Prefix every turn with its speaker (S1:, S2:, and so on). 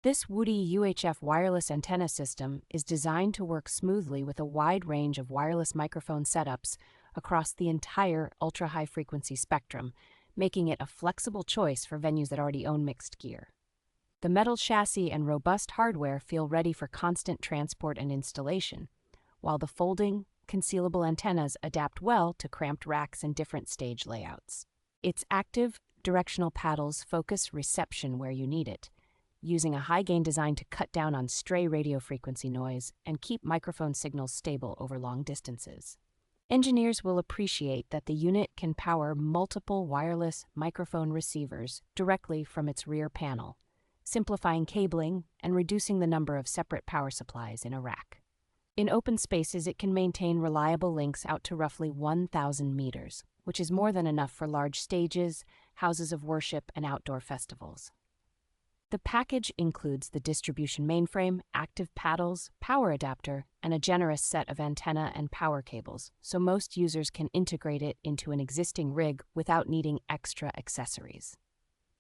S1: This WOUDY UHF wireless antenna system is designed to work smoothly with a wide range of wireless microphone setups across the entire ultra-high frequency spectrum, making it a flexible choice for venues that already own mixed gear. The metal chassis and robust hardware feel ready for constant transport and installation, while the folding, concealable antennas adapt well to cramped racks and different stage layouts. Its active, directional paddles focus reception where you need it, using a high-gain design to cut down on stray radio frequency noise and keep microphone signals stable over long distances. Engineers will appreciate that the unit can power multiple wireless microphone receivers directly from its rear panel, simplifying cabling and reducing the number of separate power supplies in a rack. In open spaces, it can maintain reliable links out to roughly 1,000 meters, which is more than enough for large stages, houses of worship, and outdoor festivals. The package includes the distribution mainframe, active paddles, power adapter, and a generous set of antenna and power cables, so most users can integrate it into an existing rig without needing extra accessories.